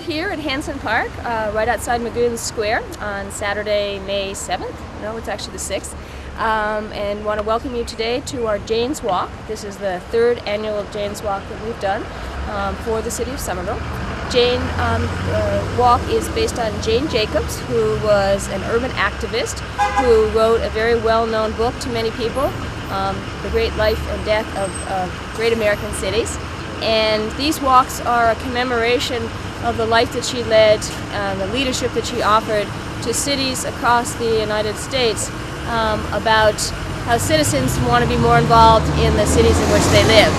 here at Hanson Park, right outside Magoun Square on Saturday, May 7th. No, it's actually the 6th. And want to welcome you today to our Jane's Walk. This is the 3rd annual Jane's Walk that we've done for the city of Somerville. Jane Walk is based on Jane Jacobs, who was an urban activist who wrote a very well-known book to many people, The Great Life and Death of Great American Cities. And these walks are a commemoration of the life that she led, the leadership that she offered to cities across the United States about how citizens want to be more involved in the cities in which they live.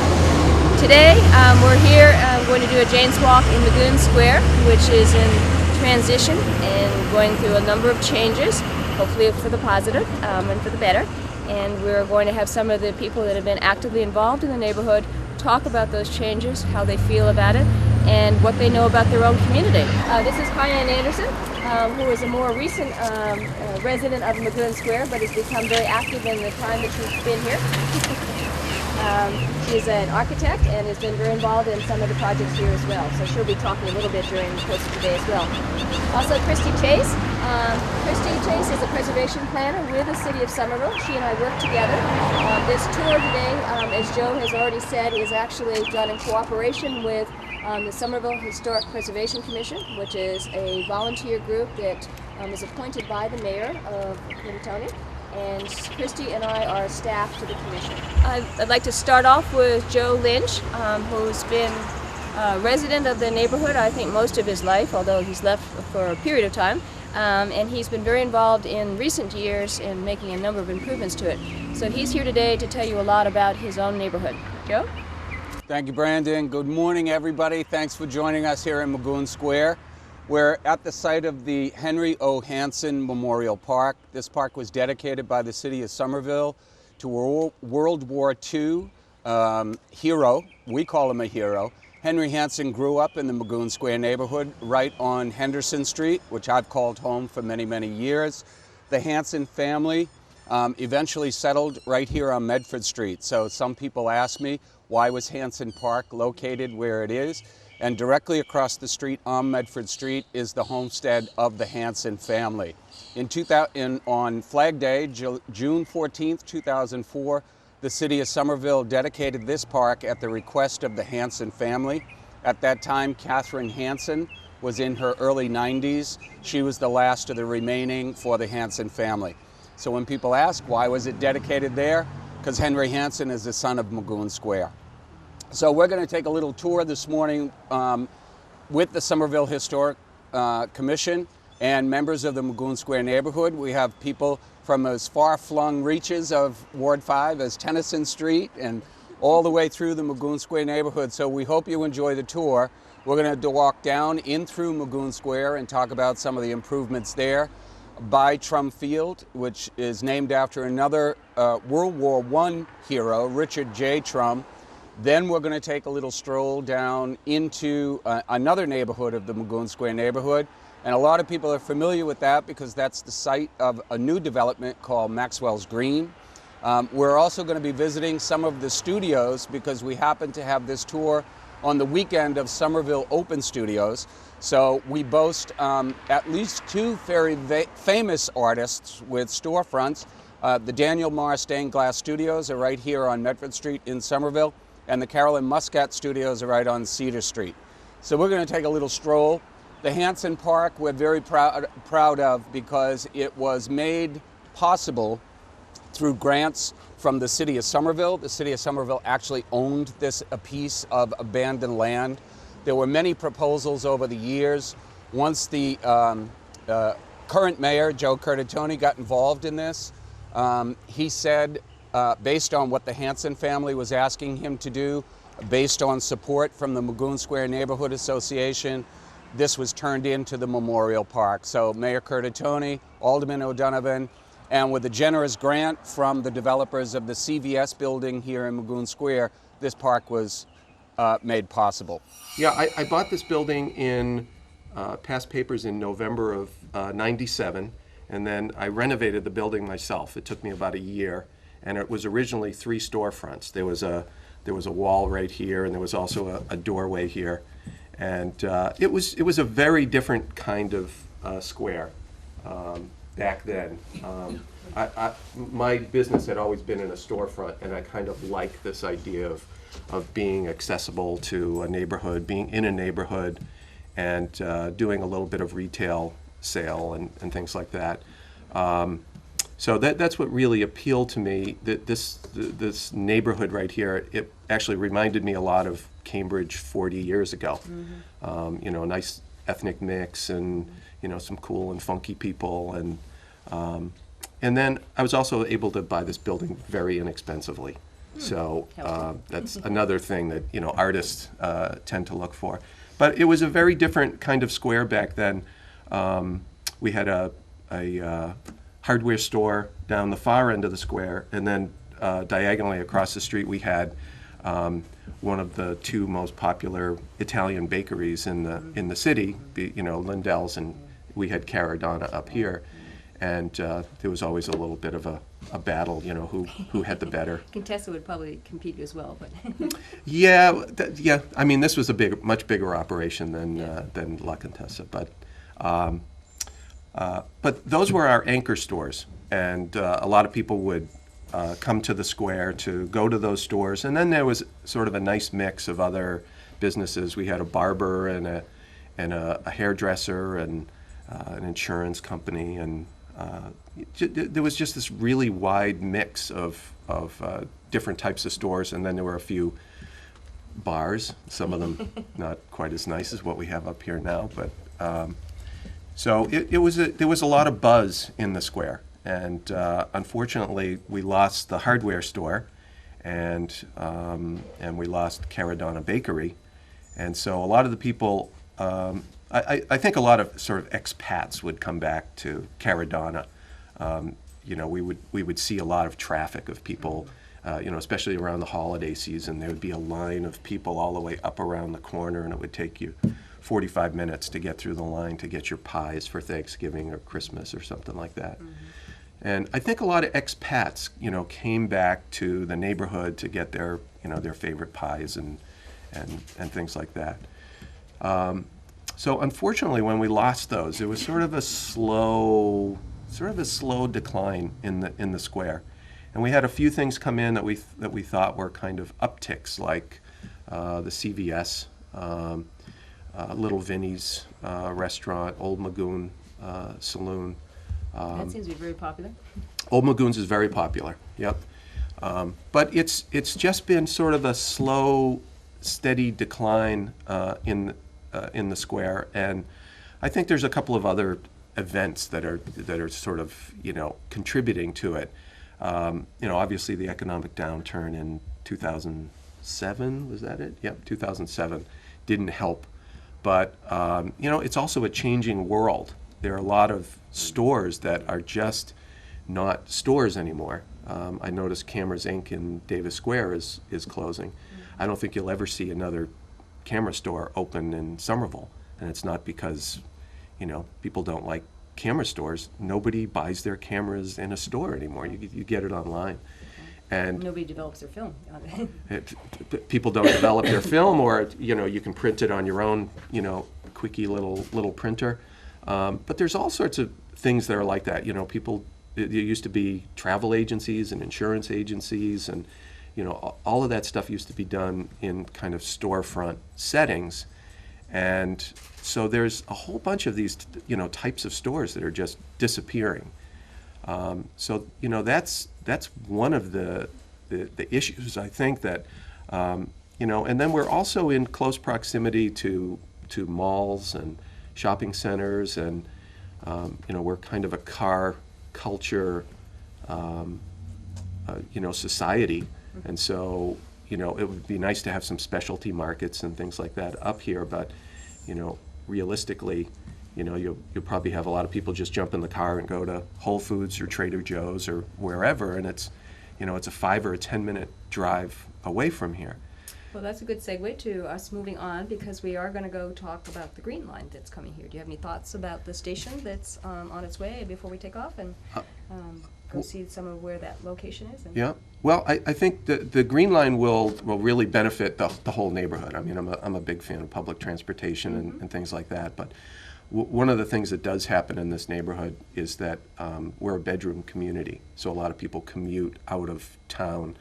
Today we're here going to do a Jane's Walk in Magoun Square, which is in transition and going through a number of changes, hopefully for the positive and for the better. And we're going to have some of the people that have been actively involved in the neighborhood talk about those changes, how they feel about it, and what they know about their own community. This is Hyann Anderson, who is a more recent resident of Magoun Square, but has become very active in the time that she's been here. She's an architect and has been very involved in some of the projects here as well, so she'll be talking a little bit during the course of today as well. Also, Christy Chase. Christy Chase is a preservation planner with the city of Somerville. She and I work together. This tour today, as Joe has already said, is actually done in cooperation with the Somerville Historic Preservation Commission, which is a volunteer group that is appointed by the mayor of Clementoni. And Christy and I are staff to the commission. I'd like to start off with Joe Lynch, who's been a resident of the neighborhood, I think, most of his life, although he's left for a period of time. And he's been very involved in recent years in making a number of improvements to it. So he's here today to tell you a lot about his own neighborhood. Joe? Thank you, Brandon. Good morning, everybody. Thanks for joining us here in Magoun Square. We're at the site of the Henry O. Hanson Memorial Park. This park was dedicated by the city of Somerville to a World War II hero. We call him a hero. Henry Hanson grew up in the Magoun Square neighborhood right on Henderson Street, which I've called home for many, many years. The Hanson family eventually settled right here on Medford Street. So some people ask me, why was Hanson Park located where it is? And directly across the street on Medford Street is the homestead of the Hanson family. On Flag Day, June 14th, 2004, the city of Somerville dedicated this park at the request of the Hanson family. At that time, Catherine Hanson was in her early 90s. She was the last of the remaining for the Hanson family. So when people ask, why was it dedicated there? Because Henry Hanson is the son of Magoun Square. So we're going to take a little tour this morning with the Somerville Historic Commission and members of the Magoun Square neighborhood. We have people from as far-flung reaches of Ward 5 as Tennyson Street and all the way through the Magoun Square neighborhood. So we hope you enjoy the tour. We're going to walk down in through Magoun Square and talk about some of the improvements there by Trum Field, which is named after another World War I hero, Richard J. Trum. Then we're going to take a little stroll down into another neighborhood of the Magoun Square neighborhood. And a lot of people are familiar with that because that's the site of a new development called Maxwell's Green. We're also going to be visiting some of the studios because we happen to have this tour on the weekend of Somerville Open Studios. So we boast at least 2 very famous artists with storefronts. The Daniel Marr Stained Glass Studios are right here on Medford Street in Somerville, and the Carolyn Muscat Studios are right on Cedar Street. So we're going to take a little stroll. The Hanson Park we're very proud of because it was made possible through grants from the city of Somerville. The city of Somerville actually owned a piece of abandoned land. There were many proposals over the years. Once the current mayor, Joe Curtatone, got involved in this, he said, based on what the Hanson family was asking him to do, based on support from the Magoun Square Neighborhood Association, this was turned into the Memorial Park. So Mayor Curtatone, Alderman O'Donovan, and with a generous grant from the developers of the CVS building here in Magoun Square, this park was made possible. Yeah, I bought this building in past papers in November of '97, and then I renovated the building myself. It took me about a year, and it was originally 3 storefronts. There was a wall right here, and there was also a doorway here. And it was a very different kind of square back then. My business had always been in a storefront, and I kind of like this idea of being accessible to a neighborhood, being in a neighborhood, and doing a little bit of retail sale and things like that. So that's what really appealed to me. That this neighborhood right here, it actually reminded me a lot of Cambridge 40 years ago. You know, nice ethnic mix, and you know, some cool and funky people, and then I was also able to buy this building very inexpensively. So that's another thing that, you know, artists tend to look for. But it was a very different kind of square back then. We had a hardware store down the far end of the square, and then diagonally across the street we had one of the two most popular Italian bakeries in the city, you know, Lindell's, and we had Caradonna up here. And there was always a little bit of a battle, you know, who had the better. Contessa would probably compete as well, but yeah. I mean, this was a much bigger operation than La Contessa, but those were our anchor stores, and a lot of people would come to the square to go to those stores. And then there was sort of a nice mix of other businesses. We had a barber and a hairdresser and an insurance company, and there was just this really wide mix of different types of stores. And then there were a few bars, some of them not quite as nice as what we have up here now, but so there was a lot of buzz in the square. And unfortunately, we lost the hardware store, and we lost Caradonna Bakery, and so a lot of the people, I think a lot of sort of expats would come back to Caradonna. You know, we would see a lot of traffic of people, you know, especially around the holiday season. There would be a line of people all the way up around the corner, and it would take you 45 minutes to get through the line to get your pies for Thanksgiving or Christmas or something like that. And I think a lot of expats, you know, came back to the neighborhood to get their, you know, their favorite pies and things like that. So unfortunately, when we lost those, it was sort of a slow decline in the square. And we had a few things come in that we thought were kind of upticks, like the CVS, Little Vinny's restaurant, Old Magoun Saloon. that seems to be very popular. Old Magoun's is very popular. Yep. But it's just been sort of a slow, steady decline in the square, and I think there's a couple of other events that are sort of, you know, contributing to it. You know, obviously the economic downturn in 2007, was that it? Yep, 2007 didn't help. But you know, it's also a changing world. There are a lot of stores that are just not stores anymore. I noticed Cameras Inc. in Davis Square is closing. I don't think you'll ever see another camera store open in Somerville, and it's not because, you know, people don't like camera stores. Nobody buys their cameras in a store anymore. You get it online. And nobody develops their film. people don't develop their film, or, you know, you can print it on your own, you know, quickie little printer. But there's all sorts of things that are like that. You know, there used to be travel agencies and insurance agencies, and, you know, all of that stuff used to be done in kind of storefront settings. And so there's a whole bunch of these, you know, types of stores that are just disappearing. So, you know, that's one of the issues, I think, that, you know, and then we're also in close proximity to malls and shopping centers, and, you know, we're kind of a car culture, you know, society. And so, you know, it would be nice to have some specialty markets and things like that up here, but, you know, realistically, you know, you'll probably have a lot of people just jump in the car and go to Whole Foods or Trader Joe's or wherever, and it's, you know, it's a 5 or 10 minute drive away from here. Well, that's a good segue to us moving on, because we are going to go talk about the Green Line that's coming here. Do you have any thoughts about the station that's on its way before we take off and go see some of where that location is? And Yeah. Well, I think the Green Line will really benefit the whole neighborhood. I mean, I'm a big fan of public transportation and things like that, but one of the things that does happen in this neighborhood is that we're a bedroom community, so a lot of people commute out of town,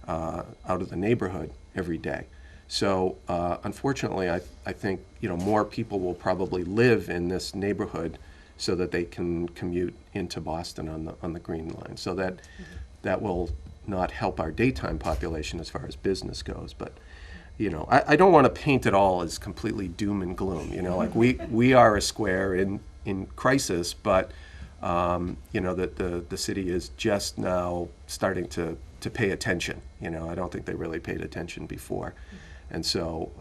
out of the neighborhood every day. So unfortunately, I think more people will probably live in this neighborhood so that they can commute into Boston on the Green Line. So that will not help our daytime population as far as business goes, but. I don't want to paint it all as completely doom and gloom. Like we are a square in crisis, but that the city is just now starting to pay attention. I don't think they really paid attention before, and so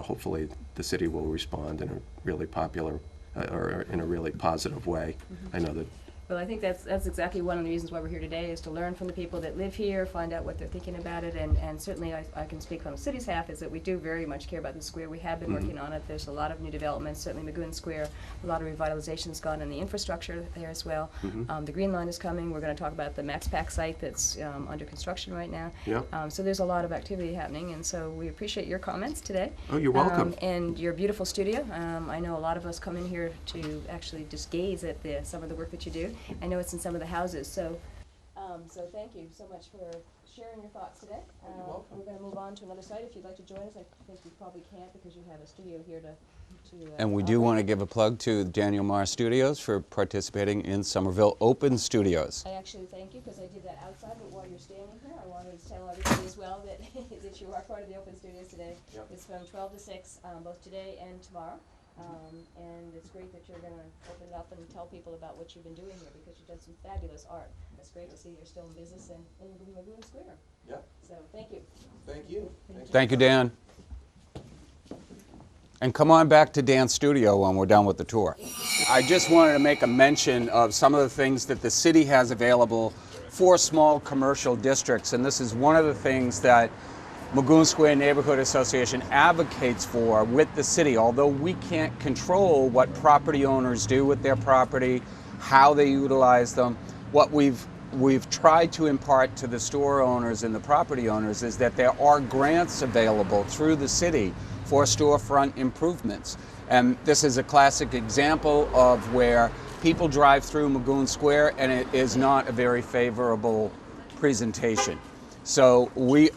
hopefully the city will respond in a really popular or in a really positive way. I know that. Well, I think that's exactly one of the reasons why we're here today, is to learn from the people that live here, find out what they're thinking about it, and certainly I can speak on the city's half, is that we do very much care about the square. We have been working on it. There's a lot of new developments, certainly Magoun Square, a lot of revitalization's gone in the infrastructure there as well. The Green Line is coming. We're going to talk about the Max Pack site that's under construction right now. Yep. So there's a lot of activity happening, and so we appreciate your comments today. Oh, you're welcome. And your beautiful studio. I know a lot of us come in here to actually just gaze at some of the work that you do. I know it's in some of the houses, so thank you so much for sharing your thoughts today. You're welcome. We're going to move on to another site. If you'd like to join us, I think you probably can't because you have a studio here to And we do want to give a plug to Daniel Marr Studios for participating in Somerville Open Studios. I actually thank you because I did that outside, but while you're standing here, I wanted to tell everybody as well that, that you are part of the Open Studios today. Yep. It's from 12 to 6, both today and tomorrow. And it's great that you're going to open it up and tell people about what you've been doing here, because you've done some fabulous art. It's great to see you're still in business in Magoun Square. Yeah. So thank you. Thank you. Thank you, Dan. And come on back to Dan's studio when we're done with the tour. I just wanted to make a mention of some of the things that the city has available for small commercial districts, and this is one of the things that Magoun Square Neighborhood Association advocates for with the city. Although we can't control what property owners do with their property, how they utilize them, what we've tried to impart to the store owners and the property owners is that there are grants available through the city for storefront improvements. And this is a classic example of where people drive through Magoun Square and it is not a very favorable presentation. So we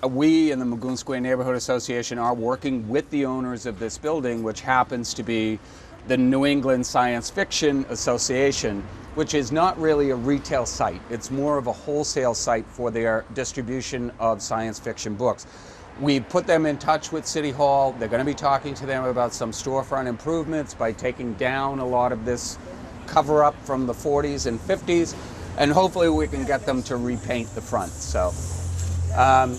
in the Magoun Square Neighborhood Association are working with the owners of this building, which happens to be the New England Science Fiction Association, which is not really a retail site. It's more of a wholesale site for their distribution of science fiction books. We put them in touch with City Hall. They're going to be talking to them about some storefront improvements by taking down a lot of this cover-up from the 40s and 50s, and hopefully we can get them to repaint the front. So.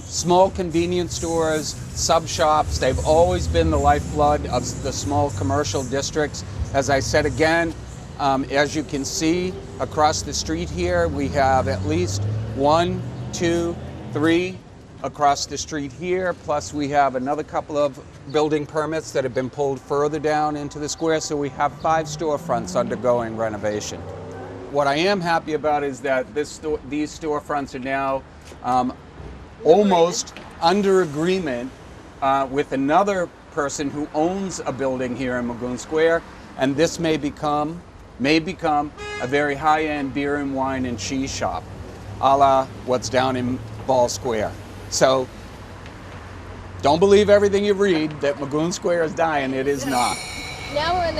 Small convenience stores, sub shops, they've always been the lifeblood of the small commercial districts. As I said again, as you can see across the street here, we have at least 1, 2, 3 across the street here, plus we have another couple of building permits that have been pulled further down into the square, so we have 5 storefronts undergoing renovation. What I am happy about is that these storefronts are now almost under agreement with another person who owns a building here in Magoun Square, and this may become a very high-end beer and wine and cheese shop, a la what's down in Ball Square. So don't believe everything you read that Magoun Square is dying. It is not. Now we're in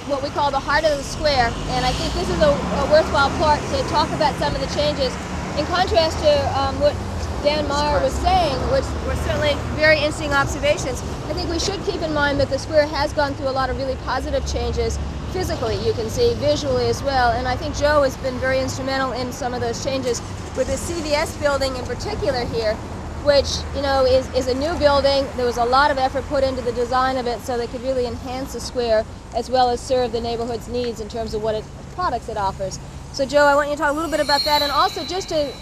what we call the heart of the square, and I think this is a worthwhile part to talk about some of the changes. In contrast to what Dan Marr was saying, which were certainly very interesting observations, I think we should keep in mind that the square has gone through a lot of really positive changes physically, you can see, visually as well, and I think Joe has been very instrumental in some of those changes with the CVS building in particular here, which is a new building. There was a lot of effort put into the design of it so they could really enhance the square as well as serve the neighborhood's needs in terms of what products it offers. So Joe, I want you to talk a little bit about that, and also just to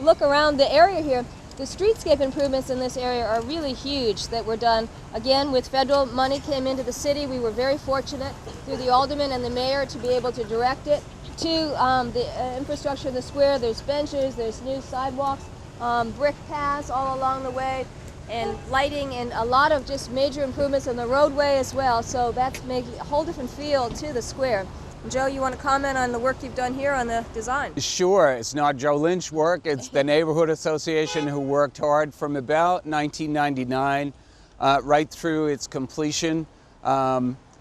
look around the area here. The streetscape improvements in this area are really huge that were done. Again, with federal money came into the city. We were very fortunate through the alderman and the mayor to be able to direct it to the infrastructure in the square. There's benches, there's new sidewalks, brick paths all along the way, and lighting, and a lot of just major improvements on the roadway as well. So that's making a whole different feel to the square. Joe, you want to comment on the work you've done here on the design? Sure. It's not Joe Lynch work. It's the Neighborhood Association who worked hard from about 1999 right through its completion.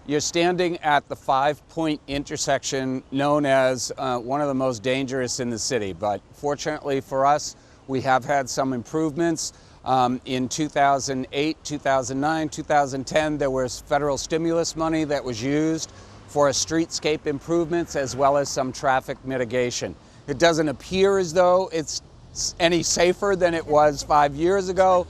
You're standing at the 5-point intersection known as one of the most dangerous in the city. But fortunately for us, we have had some improvements. In 2008, 2009, 2010, there was federal stimulus money that was used for streetscape improvements as well as some traffic mitigation. It doesn't appear as though it's any safer than it was 5 years ago,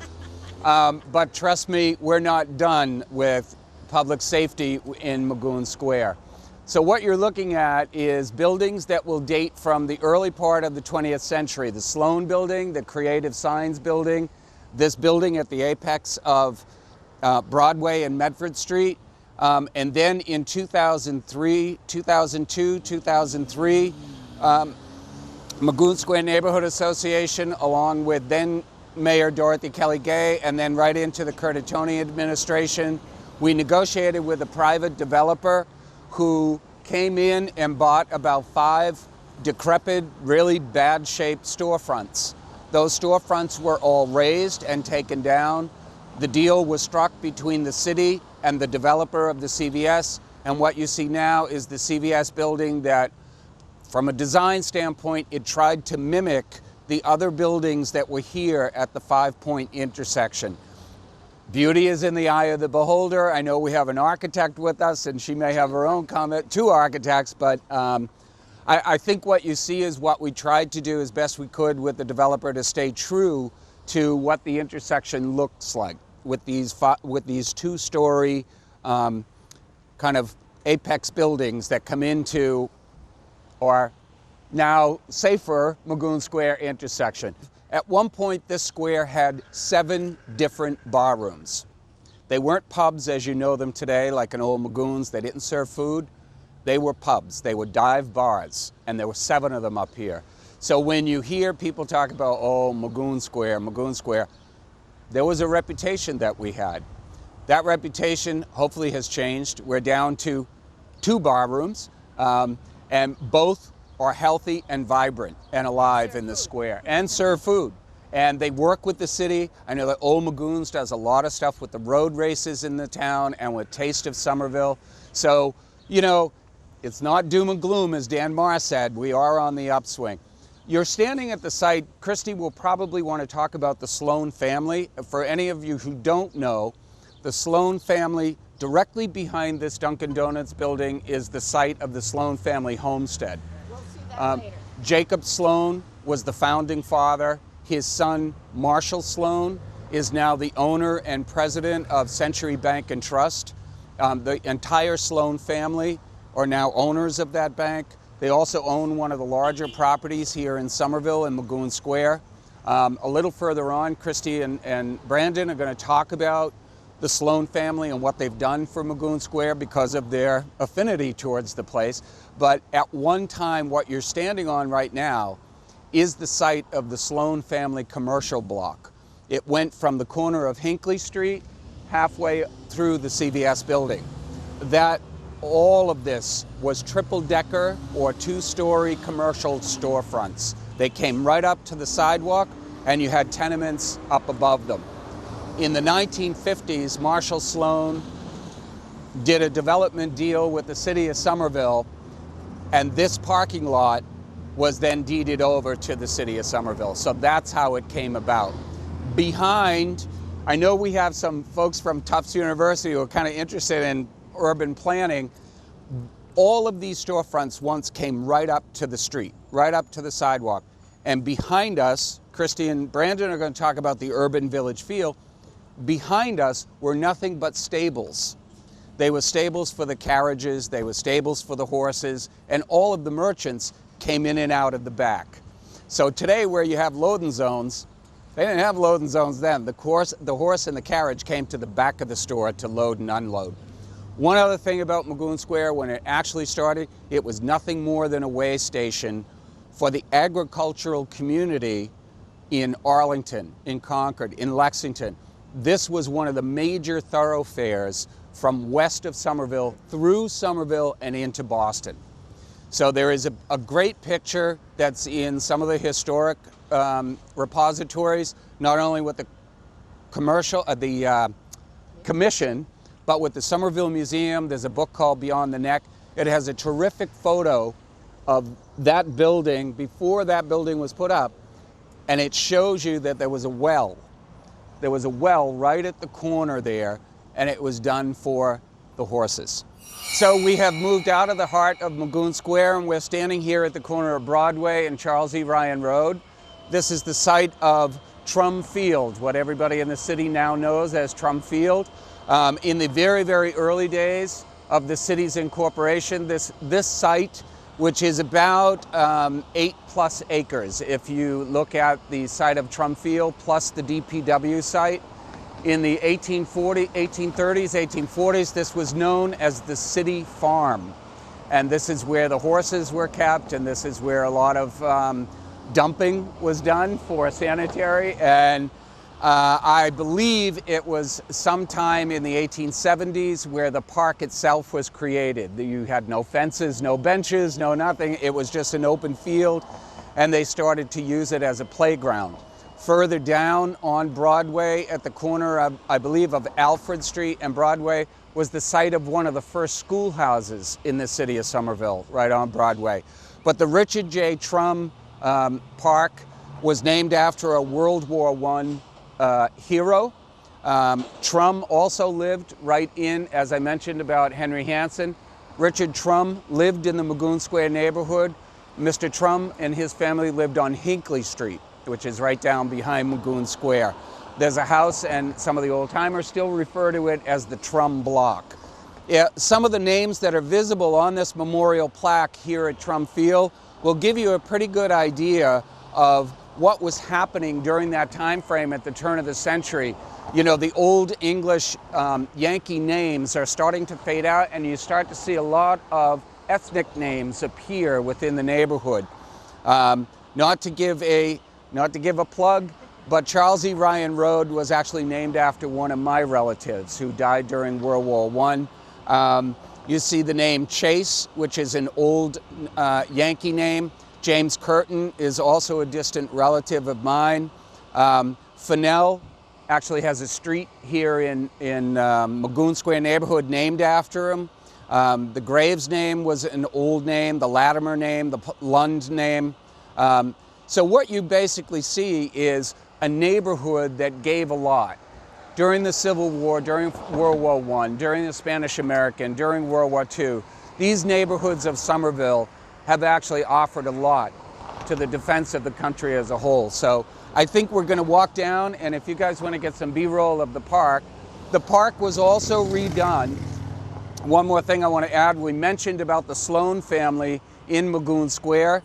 but trust me, we're not done with public safety in Magoun Square. So what you're looking at is buildings that will date from the early part of the 20th century. The Sloan Building, the Creative Signs Building, this building at the apex of Broadway and Medford Street. And then in 2003, 2002, 2003, Magoun Square Neighborhood Association, along with then Mayor Dorothy Kelly Gay, and then right into the Curtatone administration, we negotiated with a private developer who came in and bought about 5 decrepit, really bad shaped storefronts. Those storefronts were all raised and taken down. The deal was struck between the city and the developer of the CVS, and what you see now is the CVS building that, from a design standpoint, it tried to mimic the other buildings that were here at the 5-point intersection. Beauty is in the eye of the beholder. I know we have an architect with us, and she may have her own comment, 2 architects, but I think what you see is what we tried to do as best we could with the developer to stay true to what the intersection looks like with these 2-story kind of apex buildings that come into our now safer Magoun Square intersection. At one point, this square had 7 different bar rooms. They weren't pubs as you know them today, like an old Magoun's. They didn't serve food. They were pubs. They were dive bars, and there were 7 of them up here. So when you hear people talk about, oh, Magoun Square, there was a reputation that we had. That reputation hopefully has changed. We're down to 2 bar rooms, and both are healthy and vibrant and alive in the square and serve food. And they work with the city. I know that Old Magoun's does a lot of stuff with the road races in the town and with Taste of Somerville. So, you know, it's not doom and gloom, as Dan Marr said. We are on the upswing. You're standing at the site. Christy will probably want to talk about the Sloan family. For any of you who don't know, the Sloan family, directly behind this Dunkin' Donuts building, is the site of the Sloan family homestead. We'll see that later. Jacob Sloan was the founding father. His son, Marshall Sloan, is now the owner and president of Century Bank and Trust. The entire Sloan family are now owners of that bank. They also own one of the larger properties here in Somerville in Magoun Square. A little further on, Christy and Brandon are going to talk about the Sloan family and what they've done for Magoun Square because of their affinity towards the place. But at one time, what you're standing on right now is the site of the Sloan family commercial block. It went from the corner of Hinckley Street halfway through the CVS building. All of this was triple-decker or 2-story commercial storefronts. They came right up to the sidewalk, and you had tenements up above them. In the 1950s, Marshall Sloan did a development deal with the city of Somerville, and this parking lot was then deeded over to the city of Somerville. So that's how it came about. Behind, I know we have some folks from Tufts University who are kind of interested in urban planning. All of these storefronts once came right up to the street, right up to the sidewalk. And behind us, Christy and Brandon are going to talk about the urban village feel. Behind us were nothing but stables. They were stables for the carriages, they were stables for the horses, and all of the merchants came in and out of the back. So today, where you have loading zones, they didn't have loading zones then. The horse and the carriage came to the back of the store to load and unload. One other thing about Magoun Square, when it actually started, it was nothing more than a way station for the agricultural community in Arlington, in Concord, in Lexington. This was one of the major thoroughfares from west of Somerville through Somerville and into Boston. So there is a great picture that's in some of the historic repositories, not only with the commission, but with the Somerville Museum. There's a book called Beyond the Neck. It has a terrific photo of that building before that building was put up, and it shows you that there was a well. There was a well right at the corner there, and it was done for the horses. So we have moved out of the heart of Magoun Square, and we're standing here at the corner of Broadway and Charles E. Ryan Road. This is the site of Trum Field, what everybody in the city now knows as Trum Field. In the very, very early days of the city's incorporation, this site, which is about 8+ acres, if you look at the site of Trum Field plus the DPW site, in the 1830s, 1840s, this was known as the city farm. And this is where the horses were kept, and this is where a lot of dumping was done for sanitary. And I believe it was sometime in the 1870s where the park itself was created. You had no fences, no benches, no nothing. It was just an open field, and they started to use it as a playground. Further down on Broadway, at the corner of, I believe, of Alfred Street and Broadway, was the site of one of the first schoolhouses in the city of Somerville, right on Broadway. But the Richard J. Trum Park was named after a World War I hero. Trum also lived right in, as I mentioned about Henry Hansen. Richard Trum lived in the Magoun Square neighborhood. Mr. Trum and his family lived on Hinckley Street, which is right down behind Magoun Square. There's a house, and some of the old timers still refer to it as the Trum Block. Yeah, some of the names that are visible on this memorial plaque here at Trum Field will give you a pretty good idea of what was happening during that time frame at the turn of the century. You know, the old English Yankee names are starting to fade out, and you start to see a lot of ethnic names appear within the neighborhood. Not to give a plug, but Charles E. Ryan Road was actually named after one of my relatives who died during World War I. You see the name Chase, which is an old Yankee name. James Curtin is also a distant relative of mine. Fennell actually has a street here in Magoun Square neighborhood named after him. The Graves name was an old name, the Latimer name, the Lund name. So what you basically see is a neighborhood that gave a lot. During the Civil War, during World War I, during the Spanish-American, during World War II, these neighborhoods of Somerville have actually offered a lot to the defense of the country as a whole. So I think we're going to walk down, and if you guys want to get some B-roll of the park was also redone. One more thing I want to add, we mentioned about the Sloan family in Magoun Square.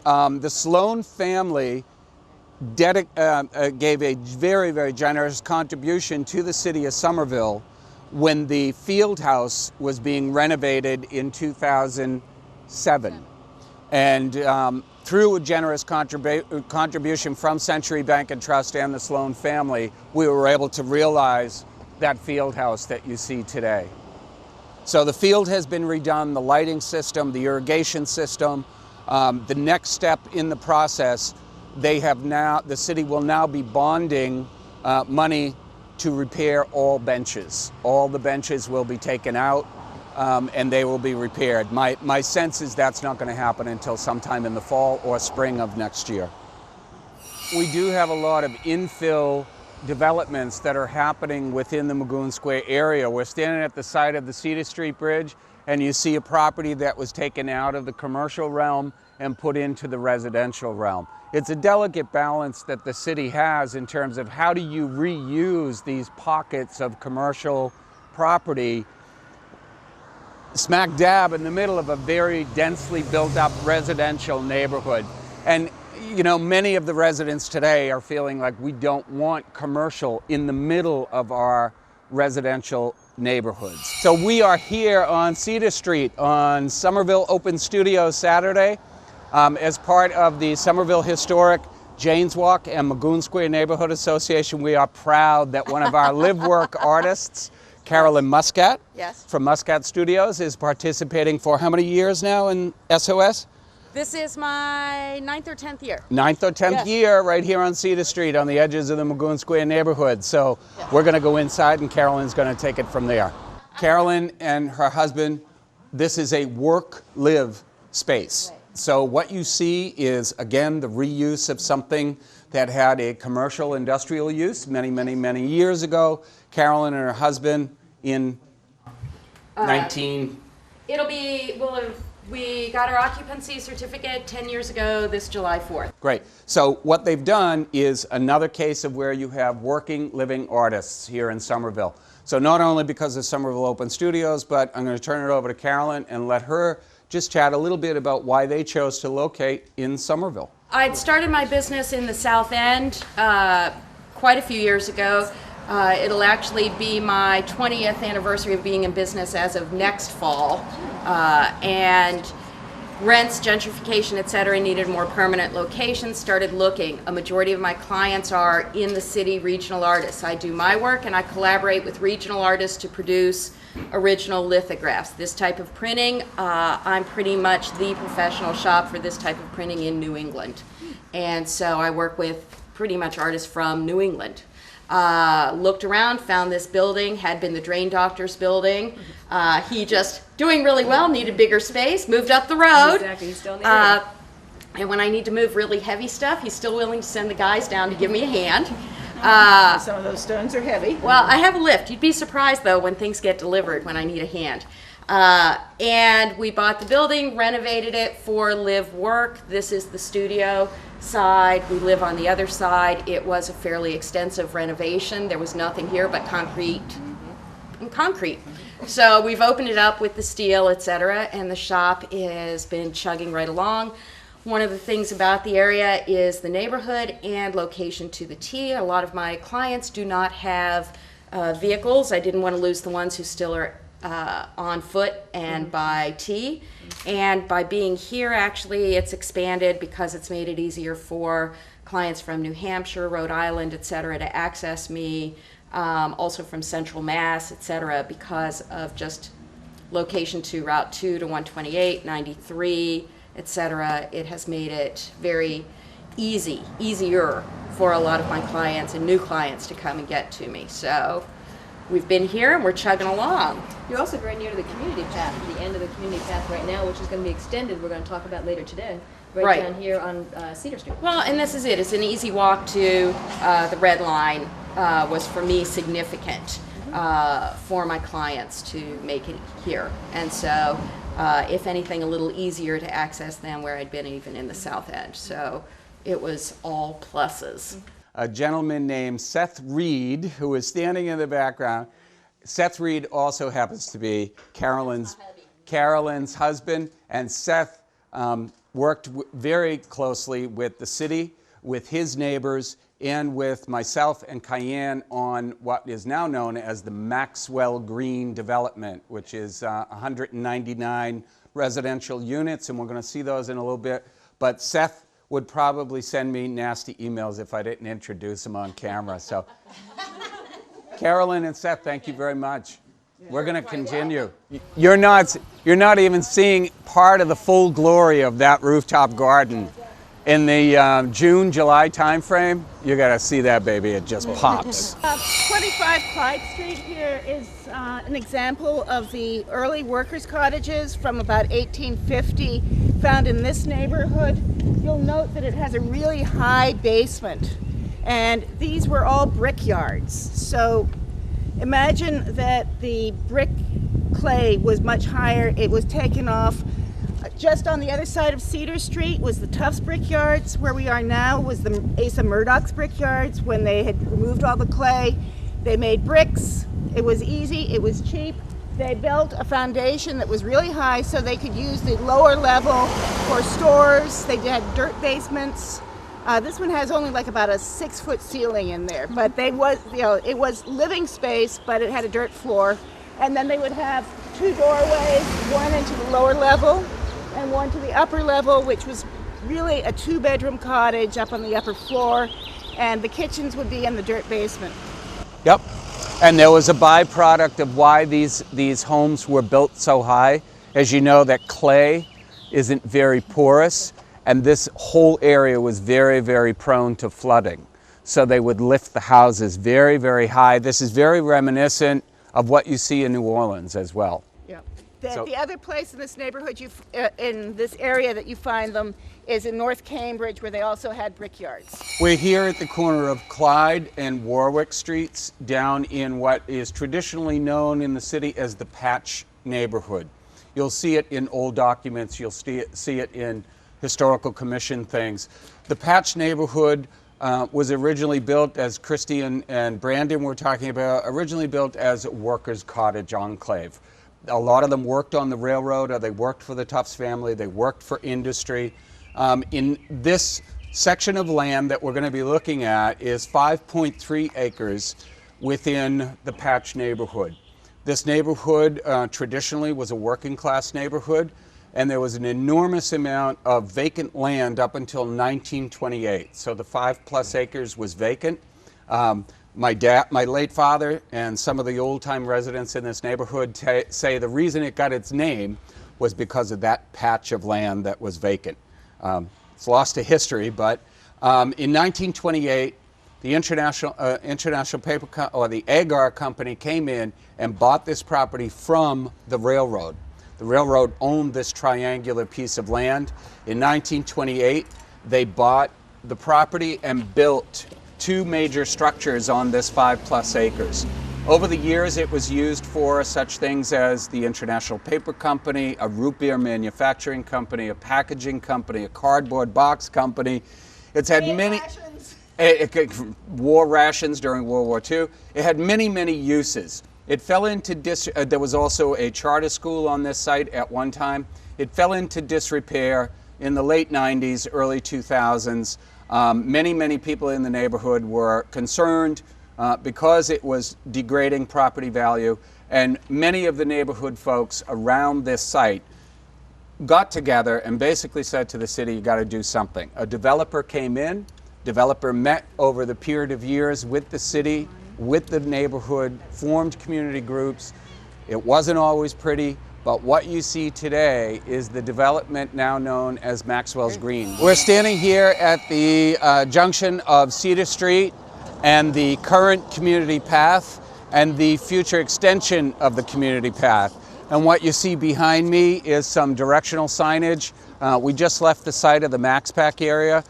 The Sloan family gave a very, very generous contribution to the city of Somerville when the field house was being renovated in 2007. And through a generous contribution from Century Bank and Trust and the Sloan family, we were able to realize that field house that you see today. So the field has been redone, the lighting system, the irrigation system. The next step in the process, the city will now be bonding money to repair all benches. All the benches will be taken out and they will be repaired. My sense is that's not going to happen until sometime in the fall or spring of next year. We do have a lot of infill developments that are happening within the Magoun Square area. We're standing at the side of the Cedar Street Bridge, and you see a property that was taken out of the commercial realm and put into the residential realm. It's a delicate balance that the city has in terms of how do you reuse these pockets of commercial property smack dab in the middle of a very densely built up residential neighborhood. And you know, many of the residents today are feeling like we don't want commercial in the middle of our residential neighborhoods. So we are here on Cedar Street on Somerville Open Studio Saturday as part of the Somerville Historic Jane's Walk and Magoun Square Neighborhood Association, we are proud that one of our live work artists, Carolyn Muscat from Muscat Studios, is participating for how many years now in SOS? This is my 9th or 10th year. 9th or 10th year right here on Cedar Street on the edges of the Magoun Square neighborhood. So we're going to go inside and Carolyn's going to take it from there. Carolyn and her husband, this is a work-live space. So what you see is, again, the reuse of something that had a commercial industrial use many, many, many years ago. Carolyn and her husband in 19... We got our occupancy certificate 10 years ago this July 4th. Great. So what they've done is another case of where you have working, living artists here in Somerville. So not only because of Somerville Open Studios, but I'm going to turn it over to Carolyn and let her just chat a little bit about why they chose to locate in Somerville. I'd started my business in the South End quite a few years ago. It'll actually be my 20th anniversary of being in business as of next fall. And rents, gentrification, etc. needed more permanent locations, started looking. A majority of my clients are in the city regional artists. I do my work and I collaborate with regional artists to produce original lithographs. This type of printing, I'm pretty much the professional shop for this type of printing in New England. And so I work with pretty much artists from New England. Looked around, found this building, had been the drain doctor's building. He just doing really well, needed bigger space, moved up the road. Exactly, he's still in the area. And when I need to move really heavy stuff, he's still willing to send the guys down to give me a hand. Some of those stones are heavy. Well, I have a lift. You'd be surprised, though, when things get delivered when I need a hand. And we bought the building, renovated it for live work. This is the studio side. We live on the other side. It was a fairly extensive renovation. There was nothing here but concrete and concrete. So we've opened it up with the steel, etc., and the shop has been chugging right along. One of the things about the area is the neighborhood and location to the T. A lot of my clients do not have vehicles. I didn't want to lose the ones who still are on foot and by T. And by being here, actually, it's expanded because it's made it easier for clients from New Hampshire, Rhode Island, etc., to access me, also from Central Mass, etc., because of just location to Route 2 to 128, 93, etc. It has made it very easier for a lot of my clients and new clients to come and get to me. So we've been here and we're chugging along. You're also very near to the community path, the end of the community path right now, which is going to be extended, we're going to talk about later today, right down here on Cedar Street. Well, and this is it. It's an easy walk to the Red Line was for me significant for my clients to make it here. And so, if anything, a little easier to access than where I'd been even in the South End. So it was all pluses. A gentleman named Seth Reed, who is standing in the background. Seth Reed also happens to be Carolyn's husband, and Seth worked very closely with the city, with his neighbors, and with myself and Cayenne on what is now known as the Maxwell Green development, which is 199 residential units, and we're going to see those in a little bit. But Seth would probably send me nasty emails if I didn't introduce him on camera. So, Carolyn and Seth, thank you very much. We're going to continue. You're not even seeing part of the full glory of that rooftop garden. In the June, July timeframe, you got to see that baby. It just pops. 25 Clyde Street here is an example of the early workers' cottages from about 1850 found in this neighborhood. You'll note that it has a really high basement, and these were all brickyards. So imagine that the brick clay was much higher. It was taken off. Just on the other side of Cedar Street was the Tufts Brickyards. Where we are now was the Asa Murdoch's Brickyards. When they had removed all the clay, they made bricks. It was easy, it was cheap. They built a foundation that was really high so they could use the lower level for stores. They had dirt basements. This one has only like about a 6-foot ceiling in there, but it was living space, but it had a dirt floor. And then they would have 2 doorways, one into the lower level and one to the upper level, which was really a 2-bedroom cottage up on the upper floor, and the kitchens would be in the dirt basement. Yep. And there was a byproduct of why these homes were built so high. As you know, that clay isn't very porous, and this whole area was very, very prone to flooding. So they would lift the houses very, very high. This is very reminiscent of what you see in New Orleans as well. Yeah. The other place in this neighborhood, in this area that you find them, is in North Cambridge, where they also had brickyards. We're here at the corner of Clyde and Warwick Streets, down in what is traditionally known in the city as the Patch neighborhood. You'll see it in old documents, you'll see it in historical commission things. The Patch neighborhood was originally built, as Christy and Brandon were talking about, originally built as a workers' cottage enclave. A lot of them worked on the railroad, or they worked for the Tufts family, they worked for industry. In this section of land that we're going to be looking at is 5.3 acres within the Patch neighborhood. This neighborhood traditionally was a working class neighborhood, and there was an enormous amount of vacant land up until 1928. So the 5+ acres was vacant. My late father and some of the old-time residents in this neighborhood say the reason it got its name was because of that patch of land that was vacant. It's lost to history, but in 1928, the International Paper or the Agar Company came in and bought this property from the railroad. The railroad owned this triangular piece of land. In 1928, they bought the property and built 2 major structures on this 5+ acres. Over the years, it was used for such things as the International Paper Company, a root beer manufacturing company, a packaging company, a cardboard box company. It's had many war rations during World War II. It had many, many uses. It fell into there was also a charter school on this site at one time. It fell into disrepair in the late 90s, early 2000s. Many people in the neighborhood were concerned because it was degrading property value, and many of the neighborhood folks around this site got together and basically said to the city, you got to do something. A developer came in, developer met over the period of years with the city, with the neighborhood, formed community groups. It wasn't always pretty, but what you see today is the development now known as Maxwell's Green. We're standing here at the junction of Cedar Street and the current community path and the future extension of the community path. And what you see behind me is some directional signage. We just left the site of the MaxPac area.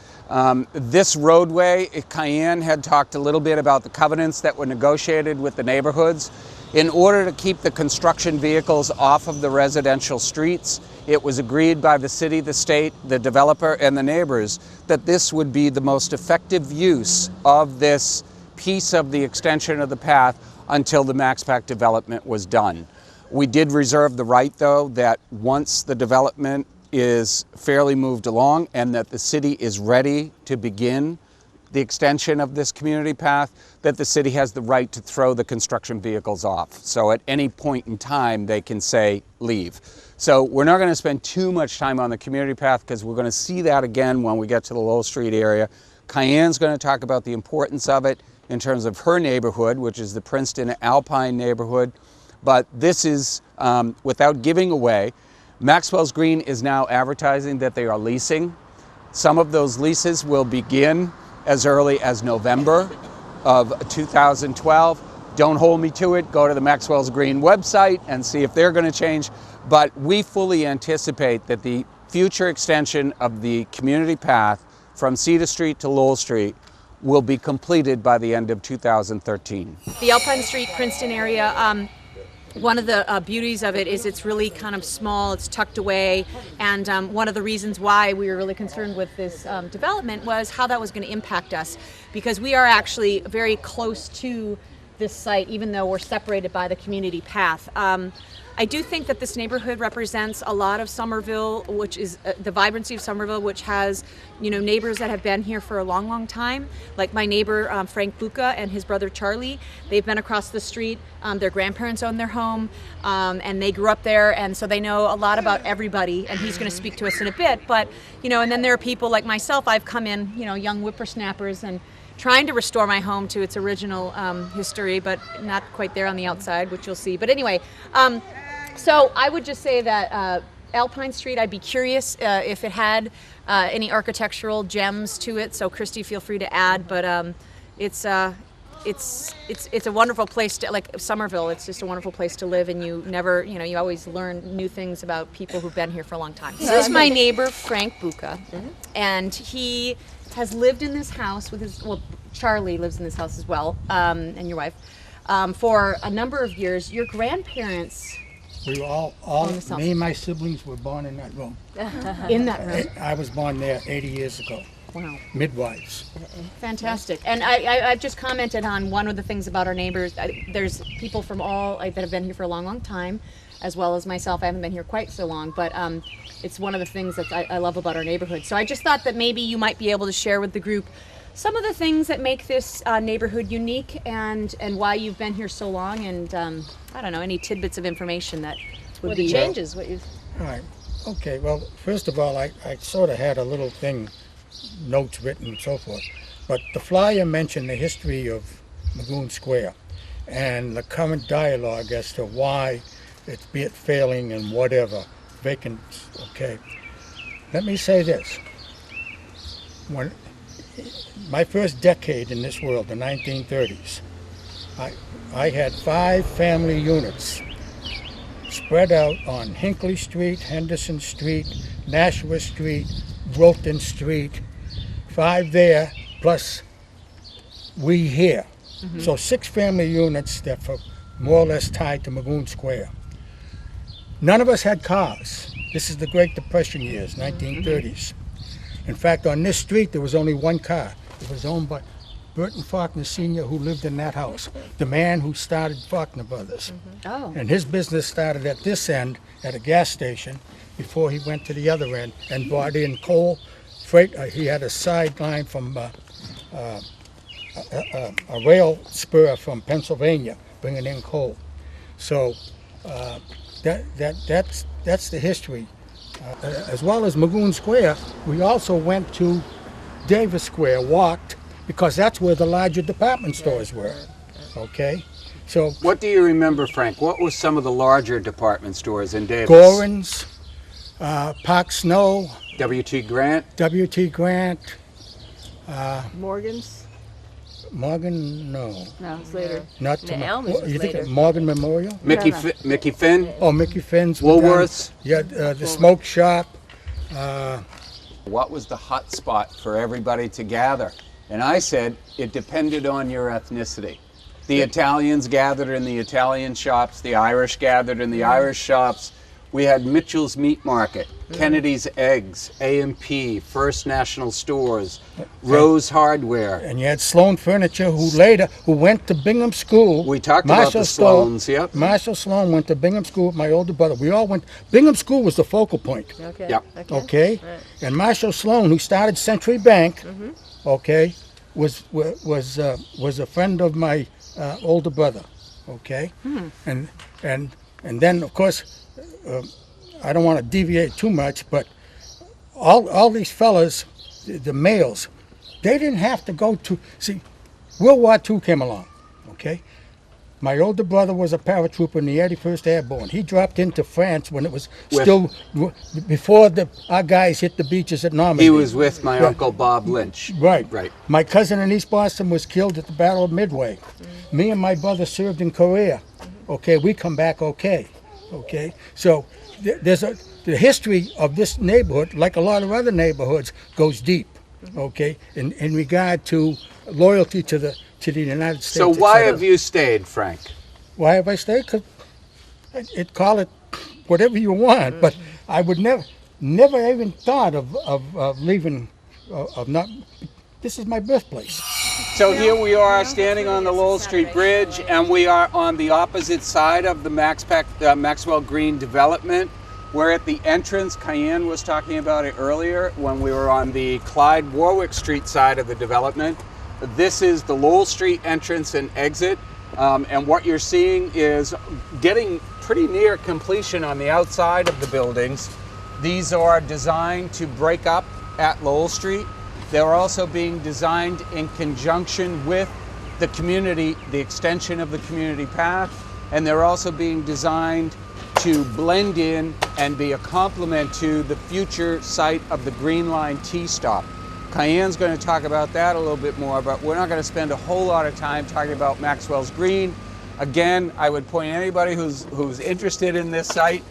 This roadway, Cayenne had talked a little bit about the covenants that were negotiated with the neighborhoods. In order to keep the construction vehicles off of the residential streets, it was agreed by the city, the state, the developer, and the neighbors that this would be the most effective use of this piece of the extension of the path until the MaxPac development was done. We did reserve the right, though, that once the development is fairly moved along and that the city is ready to begin the extension of this community path, that the city has the right to throw the construction vehicles off. So at any point in time, they can say, leave. So we're not going to spend too much time on the community path because we're going to see that again when we get to the Lowell Street area. Cayenne's going to talk about the importance of it in terms of her neighborhood, which is the Princeton Alpine neighborhood. But this is, without giving away, Maxwell's Green is now advertising that they are leasing. Some of those leases will begin as early as November of 2012. Don't hold me to it. Go to the Maxwell's Green website and see if they're going to change. But we fully anticipate that the future extension of the community path from Cedar Street to Lowell Street will be completed by the end of 2013. The Alpine Street, Princeton area, one of the beauties of it is it's really kind of small, it's tucked away, and one of the reasons why we were really concerned with this development was how that was going to impact us, because we are actually very close to this site, even though we're separated by the community path. I do think that this neighborhood represents a lot of Somerville, which is the vibrancy of Somerville, which has, neighbors that have been here for a long, long time. Like my neighbor, Frank Bucca, and his brother Charlie. They've been across the street. Their grandparents own their home, and they grew up there, and so they know a lot about everybody, and he's going to speak to us in a bit. But, and then there are people like myself. I've come in, young whippersnappers, and trying to restore my home to its original history, but not quite there on the outside, which you'll see. But anyway, so I would just say that Alpine Street, I'd be curious if it had any architectural gems to it. So Christy, feel free to add. But it's a wonderful place to, like Somerville. It's just a wonderful place to live, and you never, you always learn new things about people who've been here for a long time. This is my neighbor Frank Bucca, and he has lived in this house with Charlie lives in this house as well, and your wife, for a number of years. Your grandparents. We were all me and my siblings were born in that room. In that room. I was born there 80 years ago. Wow. Midwives. Fantastic. And I've just commented on one of the things about our neighbors. There's people from all that have been here for a long, long time, as well as myself. I haven't been here quite so long, but it's one of the things that I love about our neighborhood. So I just thought that maybe you might be able to share with the group some of the things that make this neighborhood unique, and why you've been here so long, and I don't know, any tidbits of information that would be changes. What you? All right. Okay. Well, first of all, I sort of had a little thing, notes written and so forth, but the flyer mentioned the history of Magoun Square and the current dialogue as to why it's be it failing and whatever, vacant. Okay. Let me say this. When my first decade in this world, the 1930s, I had 5 family units spread out on Hinckley Street, Henderson Street, Nashua Street, Wilton Street, 5 there, plus we here. Mm-hmm. So 6 family units that were more or less tied to Magoun Square. None of us had cars. This is the Great Depression years, 1930s. Mm-hmm. In fact, on this street, there was only one car. It was owned by Burton Faulkner Sr., who lived in that house, the man who started Faulkner Brothers. Mm-hmm. Oh. And his business started at this end, at a gas station, before he went to the other end and brought in coal freight. He had a sideline from a rail spur from Pennsylvania, bringing in coal. So that's the history. As well as Magoun Square, we also went to Davis Square, walked, because that's where the larger department stores were. Okay, so what do you remember, Frank? What were some of the larger department stores in Davis? Gorin's, Park Snow, W.T. Grant. W.T. Grant. Morgan's. Morgan, no. No, it's later. Not too much. Elmer's was You think later. of Morgan Memorial? Mickey Finn. Oh, Mickey Finn's. Woolworths. Yeah, the smoke shop. What was the hot spot for everybody to gather? And I said it depended on your ethnicity. The Italians gathered in the Italian shops, the Irish gathered in the Irish shops. We had Mitchell's Meat Market, Kennedy's Eggs, A&P, First National Stores, Rose Hardware. And you had Sloan Furniture, who went to Bingham School. We talked about the Sloans, yep. Marshall Sloan went to Bingham School with my older brother. We all went. Bingham School was the focal point. Okay. Yep. Okay. Right. And Marshall Sloan, who started Century Bank, okay, was a friend of my older brother. Okay. And then of course. I don't want to deviate too much, but all these fellas, the males, they didn't have to go to, see, World War II came along, okay? My older brother was a paratrooper in the 81st Airborne. He dropped into France when it was still, before our guys hit the beaches at Normandy. He was with my Uncle Bob Lynch. Right. Right. My cousin in East Boston was killed at the Battle of Midway. Me and my brother served in Korea. Okay, we come back okay. Okay, so the history of this neighborhood, like a lot of other neighborhoods, goes deep. Okay, in regard to loyalty to the United States. So why have you stayed, Frank? Why have I stayed? Because call it whatever you want, but I would never even thought of leaving. Of not. This is my birthplace. So here we are standing on the Lowell Street Bridge, and we are on the opposite side of the Maxwell Green development. We're at the entrance. Cayenne was talking about it earlier when we were on the Clyde Warwick Street side of the development. This is the Lowell Street entrance and exit, and what you're seeing is getting pretty near completion on the outside of the buildings. These are designed to break up at Lowell Street. They're also being designed in conjunction with the community, the extension of the community path, and they're also being designed to blend in and be a complement to the future site of the Green Line T-stop. Cayenne's going to talk about that a little bit more, but we're not going to spend a whole lot of time talking about Maxwell's Green. Again, I would point anybody who's interested in this site,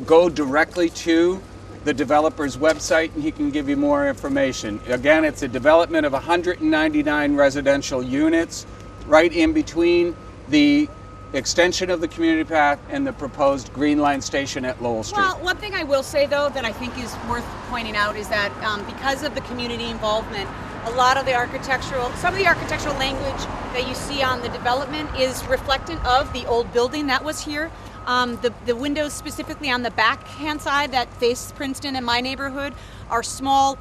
go directly to the developer's website and he can give you more information. Again, it's a development of 199 residential units right in between the extension of the community path and the proposed Green Line station at Lowell Street. Well, one thing I will say though that I think is worth pointing out is that because of the community involvement, a lot of the some of the architectural language that you see on the development is reflective of the old building that was here. The windows specifically on the back-hand side that face Princeton and my neighborhood are small,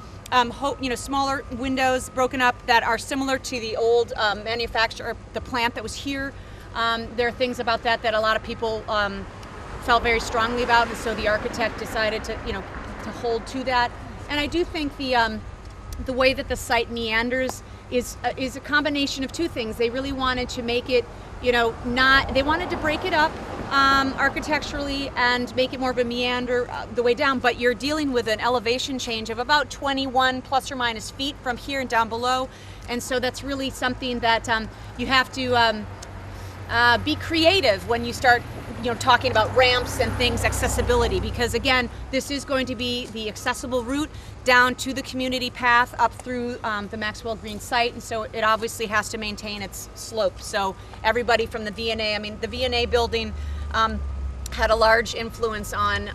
smaller windows broken up that are similar to the old manufacturer, the plant that was here. There are things about that a lot of people felt very strongly about, and so the architect decided to hold to that. And I do think the way that the site meanders is a combination of two things. They really wanted to make it, they wanted to break it up architecturally and make it more of a meander the way down, but you're dealing with an elevation change of about 21 plus or minus feet from here and down below, and so that's really something that you have to be creative when you start talking about ramps and things, accessibility, because again, this is going to be the accessible route down to the community path up through the Maxwell Green site, and so it obviously has to maintain its slope. So everybody from the V&A, the V&A building had a large influence on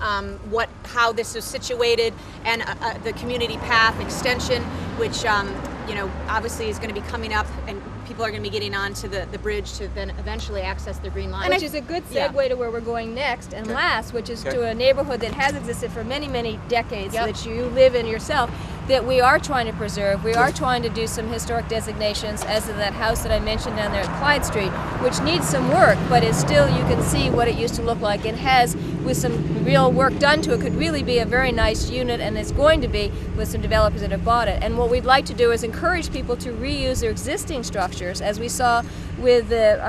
how this is situated, and the community path extension, which obviously is going to be coming up, and people are going to be getting onto the bridge to then eventually access the Green Line. Which is a good segue to where we're going next and last, which is to a neighborhood that has existed for many, many decades, that you live in yourself, that we are trying to preserve. We are trying to do some historic designations, as in that house that I mentioned down there at Clyde Street, which needs some work, but is still, you can see what it used to look like, and has, with some real work done to it, could really be a very nice unit, and it's going to be with some developers that have bought it. And what we'd like to do is encourage people to reuse their existing structures, as we saw with the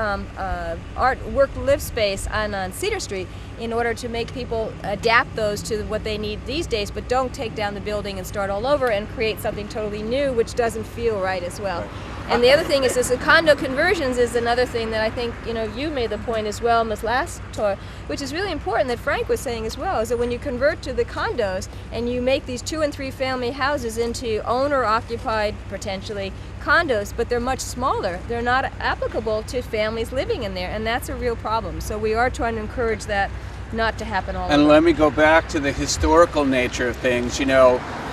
art work live space on Cedar Street, in order to make people adapt those to what they need these days, but don't take down the building and start all over and create something totally new, which doesn't feel right as well. And the other thing is this, the condo conversions is another thing that I think, you made the point as well in this last tour, which is really important, that Frank was saying as well, is that when you convert to the condos and you make these 2 and 3 family houses into owner-occupied, potentially, condos, but they're much smaller. They're not applicable to families living in there, and that's a real problem. So we are trying to encourage that not to happen all And over. let me go back to the historical nature of things.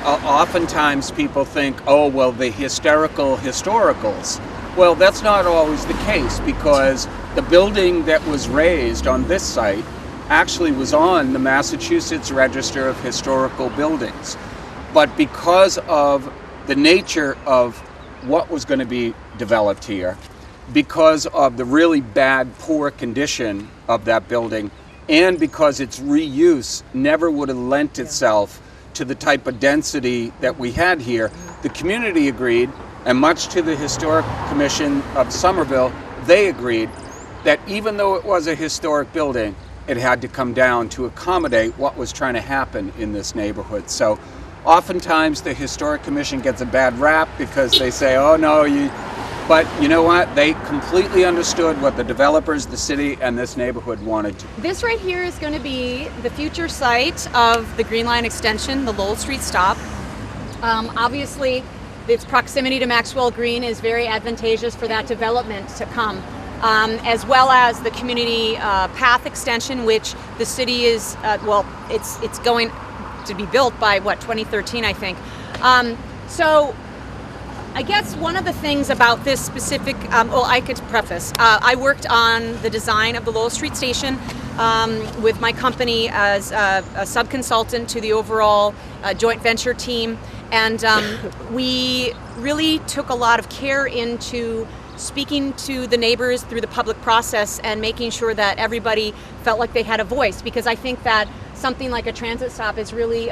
Oftentimes people think, oh, well, the historicals. Well, that's not always the case, because the building that was raised on this site actually was on the Massachusetts Register of Historical Buildings. But because of the nature of what was going to be developed here, because of the really bad, poor condition of that building, and because its reuse never would have lent itself to the type of density that we had here, the community agreed, and much to the Historic Commission of Somerville, they agreed that even though it was a historic building, it had to come down to accommodate what was trying to happen in this neighborhood. So oftentimes the Historic Commission gets a bad rap because they say, oh no, but you know what? They completely understood what the developers, the city, and this neighborhood wanted to. This right here is going to be the future site of the Green Line extension, the Lowell Street stop. Obviously, its proximity to Maxwell Green is very advantageous for that development to come, as well as the community path extension, which the city is, it's going to be built by 2013, I think. So I guess one of the things about this specific, well, I could preface. I worked on the design of the Lowell Street station with my company as a sub-consultant to the overall joint venture team. And we really took a lot of care into speaking to the neighbors through the public process and making sure that everybody felt like they had a voice, because I think that something like a transit stop is really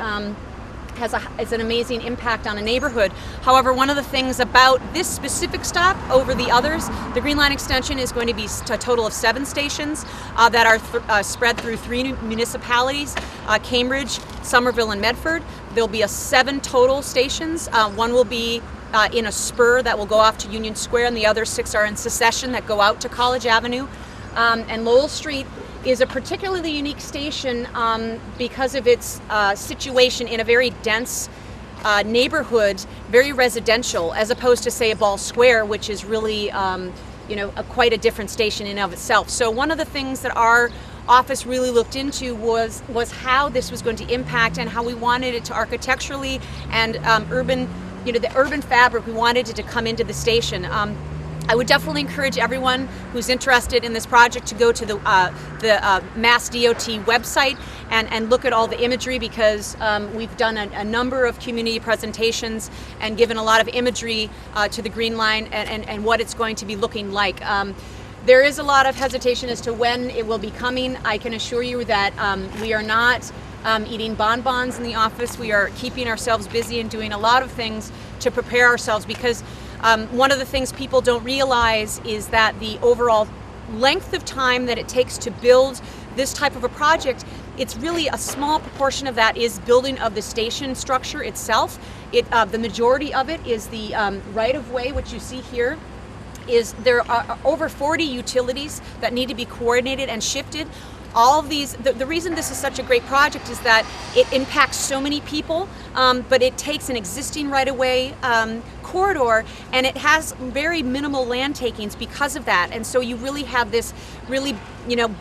has an amazing impact on a neighborhood. However, one of the things about this specific stop over the others, the Green Line extension is going to be a total of 7 stations that are spread through 3 municipalities, Cambridge, Somerville, and Medford. There'll be 7 total stations. One will be in a spur that will go off to Union Square, and the other 6 are in succession that go out to College Avenue. And Lowell Street is a particularly unique station because of its situation in a very dense neighborhood, very residential, as opposed to, say, a Ball Square, which is really, quite a different station in and of itself. So one of the things that our office really looked into was how this was going to impact and how we wanted it to architecturally and urban, the urban fabric, we wanted it to come into the station. I would definitely encourage everyone who's interested in this project to go to the Mass DOT website and look at all the imagery, because we've done a number of community presentations and given a lot of imagery to the Green Line and what it's going to be looking like. There is a lot of hesitation as to when it will be coming. I can assure you that we are not eating bonbons in the office. We are keeping ourselves busy and doing a lot of things to prepare ourselves, because one of the things people don't realize is that the overall length of time that it takes to build this type of a project, it's really a small proportion of that is building of the station structure itself. The majority of it is the right-of-way, which you see here. There are over 40 utilities that need to be coordinated and shifted. All of these, the reason this is such a great project is that it impacts so many people, but it takes an existing right-of-way corridor, and it has very minimal land takings because of that. And so you really have this really,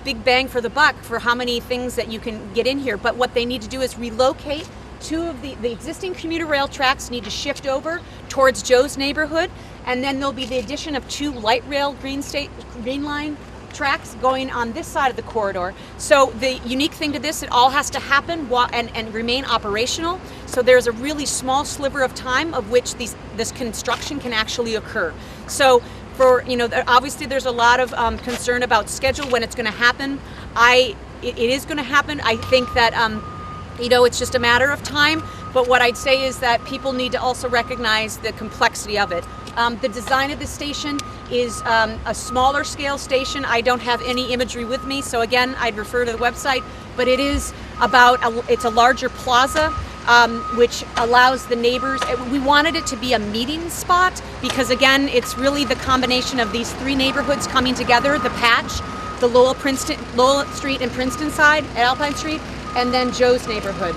big bang for the buck for how many things that you can get in here. But what they need to do is relocate 2 of the existing commuter rail tracks need to shift over towards Joe's neighborhood, and then there'll be the addition of 2 light rail Green Line tracks going on this side of the corridor. So the unique thing to this, it all has to happen and remain operational. So there's a really small sliver of time of which this construction can actually occur. So for, obviously there's a lot of concern about schedule, when it's going to happen. It is going to happen. I think that it's just a matter of time. But what I'd say is that people need to also recognize the complexity of it. The design of the station is a smaller scale station. I don't have any imagery with me, so again, I'd refer to the website. But it is it's a larger plaza, which allows the neighbors. We wanted it to be a meeting spot because, again, it's really the combination of these 3 neighborhoods coming together: the Patch, the Lowell Street and Princeton side at Alpine Street, and then Joe's neighborhood.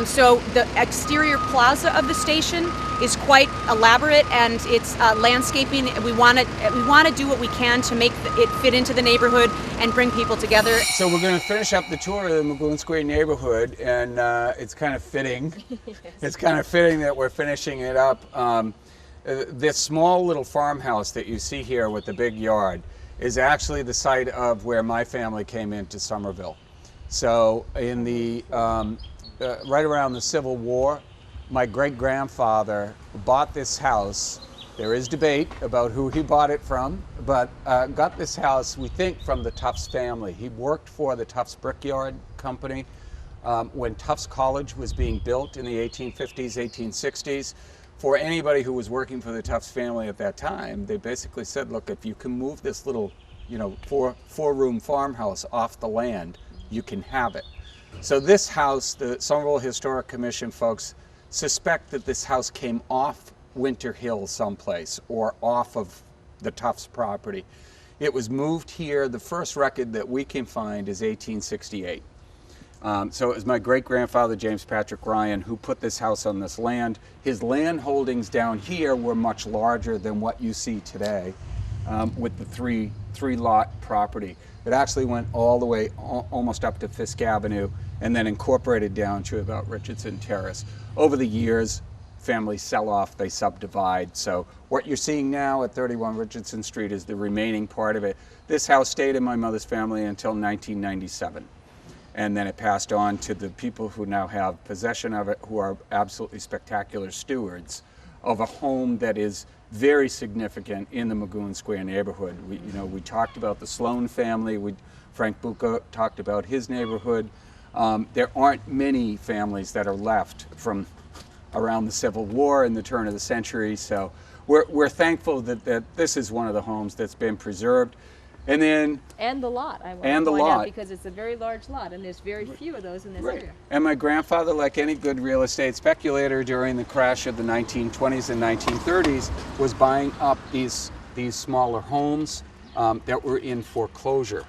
So the exterior plaza of the station is quite elaborate, and it's landscaping. We want to do what we can to make it fit into the neighborhood and bring people together. So we're going to finish up the tour of the Magoun Square neighborhood, and it's kind of fitting. It's kind of fitting that we're finishing it up. This small little farmhouse that you see here with the big yard is actually the site of where my family came into Somerville. So in the right around the Civil War, my great-grandfather bought this house. There is debate about who he bought it from, but got this house, we think, from the Tufts family. He worked for the Tufts Brickyard Company when Tufts College was being built in the 1850s, 1860s. For anybody who was working for the Tufts family at that time, they basically said, look, if you can move this little, four-room farmhouse off the land, you can have it. So this house, the Somerville Historic Commission folks suspect that this house came off Winter Hill someplace or off of the Tufts property. It was moved here. The first record that we can find is 1868. So it was my great-grandfather, James Patrick Ryan, who put this house on this land. His land holdings down here were much larger than what you see today with the three-lot property. It actually went all the way almost up to Fisk Avenue and then incorporated down to about Richardson Terrace. Over the years, families sell off, they subdivide. So what you're seeing now at 31 Richardson Street is the remaining part of it. This house stayed in my mother's family until 1997. And then it passed on to the people who now have possession of it, who are absolutely spectacular stewards of a home that is very significant in the Magoun Square neighborhood. We talked about the Sloan family. Frank Bucca talked about his neighborhood. There aren't many families that are left from around the Civil War and the turn of the century. So we're thankful that this is one of the homes that's been preserved. And the lot, I want and to the point lot. out, because it's a very large lot, and there's very few of those in this Right. area. And my grandfather, like any good real estate speculator during the crash of the 1920s and 1930s, was buying up these smaller homes that were in foreclosure.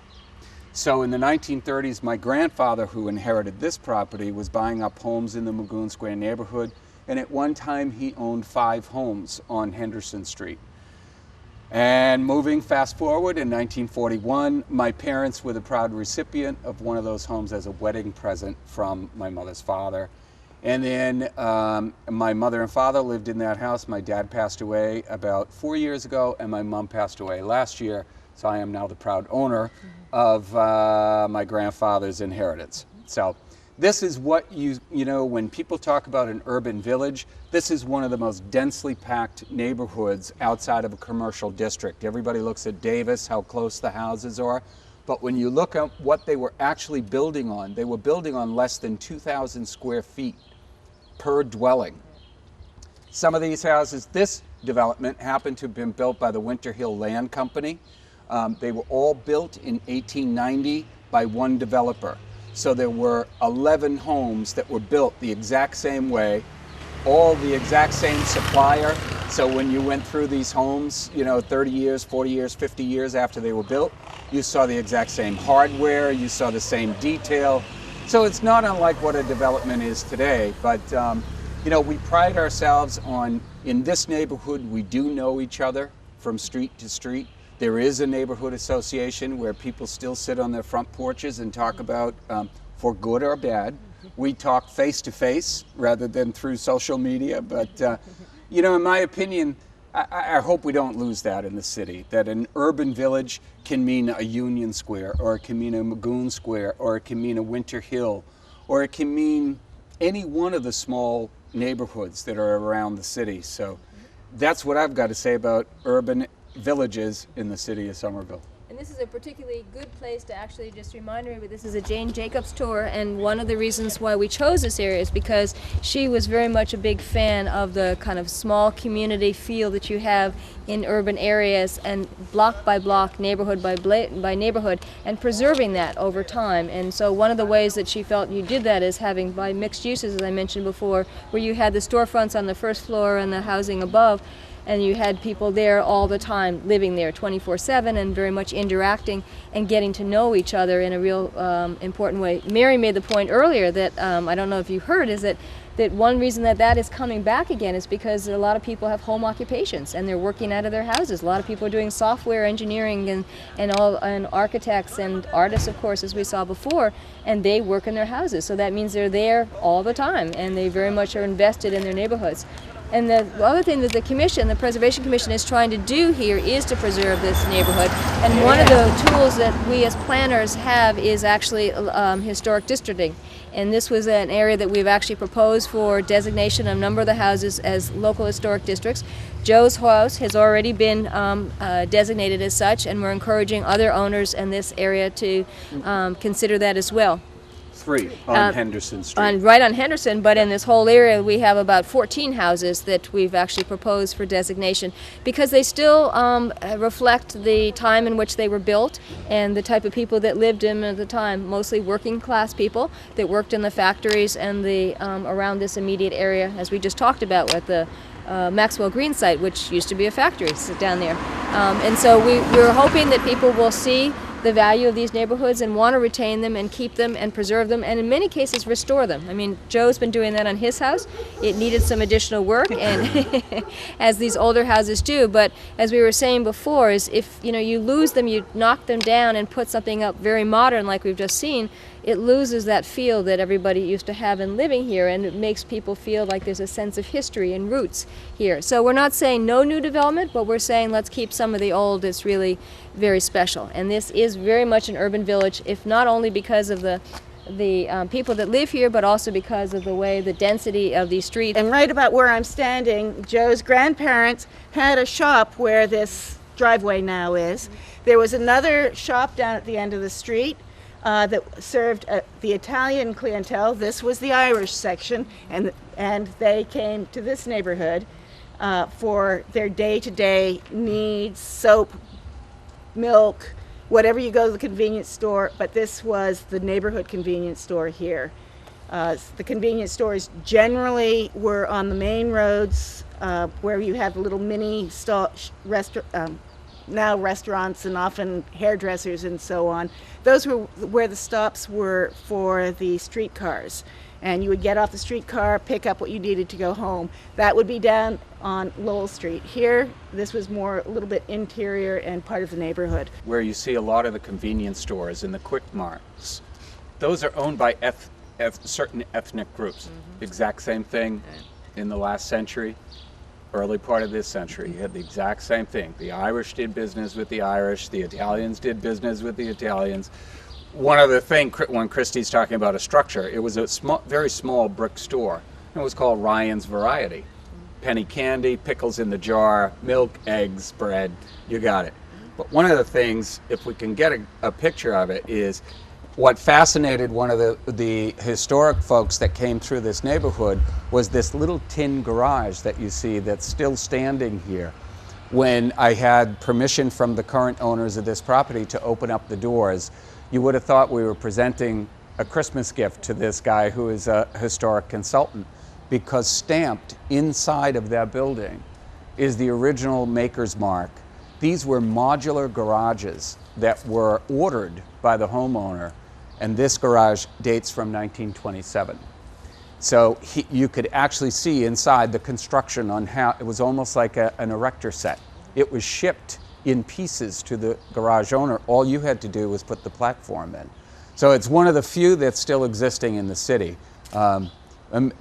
So in the 1930s, my grandfather, who inherited this property, was buying up homes in the Magoun Square neighborhood, and at one time he owned 5 homes on Henderson Street. And moving fast forward, in 1941, my parents were the proud recipient of one of those homes as a wedding present from my mother's father. And then my mother and father lived in that house. My dad passed away about 4 years ago, and my mom passed away last year. So I am now the proud owner of my grandfather's inheritance. So this is what when people talk about an urban village, this is one of the most densely packed neighborhoods outside of a commercial district. Everybody looks at Davis, how close the houses are. But when you look at what they were actually building on, they were building on less than 2,000 square feet per dwelling. Some of these houses, this development happened to have been built by the Winter Hill Land Company. They were all built in 1890 by one developer. So there were 11 homes that were built the exact same way, all the exact same supplier. So when you went through these homes, 30 years, 40 years, 50 years after they were built, you saw the exact same hardware, you saw the same detail. So it's not unlike what a development is today, but we pride ourselves on, in this neighborhood, we do know each other from street to street. There is a neighborhood association where people still sit on their front porches and talk about, for good or bad. We talk face to face rather than through social media. But, in my opinion, I hope we don't lose that in the city, that an urban village can mean a Union Square, or it can mean a Magoun Square, or it can mean a Winter Hill, or it can mean any one of the small neighborhoods that are around the city. So that's what I've got to say about urban villages in the city of Somerville. And this is a particularly good place to actually just remind everybody this is a Jane Jacobs tour, and one of the reasons why we chose this area is because she was very much a big fan of the kind of small community feel that you have in urban areas, and block by block, neighborhood by neighborhood, and preserving that over time. And so one of the ways that she felt you did that is having by mixed uses, as I mentioned before, where you had the storefronts on the first floor and the housing above, and you had people there all the time, living there 24/7 and very much interacting and getting to know each other in a real important way. Mary made the point earlier that, I don't know if you heard, is that one reason that is coming back again is because a lot of people have home occupations and they're working out of their houses. A lot of people are doing software engineering and architects and artists, of course, as we saw before, and they work in their houses. So that means they're there all the time, and they very much are invested in their neighborhoods. And the other thing that the Preservation Commission is trying to do here is to preserve this neighborhood. And one of the tools that we as planners have is actually historic districting. And this was an area that we've actually proposed for designation of a number of the houses as local historic districts. Joe's house has already been designated as such, and we're encouraging other owners in this area to consider that as well. 3 on Henderson Street. Right on Henderson, but in this whole area we have about 14 houses that we've actually proposed for designation, because they still reflect the time in which they were built and the type of people that lived in them at the time, mostly working class people that worked in the factories and the around this immediate area, as we just talked about with the Maxwell Green site, which used to be a factory down there. And so we're hoping that people will see the value of these neighborhoods and want to retain them and keep them and preserve them, and in many cases restore them. I mean, Joe's been doing that on his house. It needed some additional work, and as these older houses do, but as we were saying before, is if you lose them, you knock them down and put something up very modern like we've just seen, it loses that feel that everybody used to have in living here, and it makes people feel like there's a sense of history and roots here. So we're not saying no new development, but we're saying let's keep some of the old. It's really very special. And this is very much an urban village, if not only because of the people that live here, but also because of the way the density of these streets. And right about where I'm standing, Joe's grandparents had a shop where this driveway now is. There was another shop down at the end of the street that served the Italian clientele. This was the Irish section, and they came to this neighborhood for their day-to-day needs, soap, milk, whatever you go to the convenience store, but this was the neighborhood convenience store here. The convenience stores generally were on the main roads where you have little mini now restaurants and often hairdressers and so on. Those were where the stops were for the streetcars. And you would get off the streetcar, pick up what you needed to go home. That would be down on Lowell Street. Here, this was more a little bit interior and part of the neighborhood. Where you see a lot of the convenience stores and the quick marts, those are owned by certain ethnic groups. Exact same thing in the last century, early part of this century. You had the exact same thing. The Irish did business with the Irish, the Italians did business with the Italians. One other thing, when Christy's talking about a structure, it was a very small brick store. It was called Ryan's Variety. Penny candy, pickles in the jar, milk, eggs, bread, you got it. But one of the things, if we can get a picture of it, is what fascinated one of the historic folks that came through this neighborhood was this little tin garage that you see that's still standing here. When I had permission from the current owners of this property to open up the doors, you would have thought we were presenting a Christmas gift to this guy who is a historic consultant, because stamped inside of that building is the original maker's mark. These were modular garages that were ordered by the homeowner, and this garage dates from 1927. So you could actually see inside the construction on how it was almost like an erector set. It was shipped in pieces to the garage owner. All you had to do was put the platform in. So it's one of the few that's still existing in the city.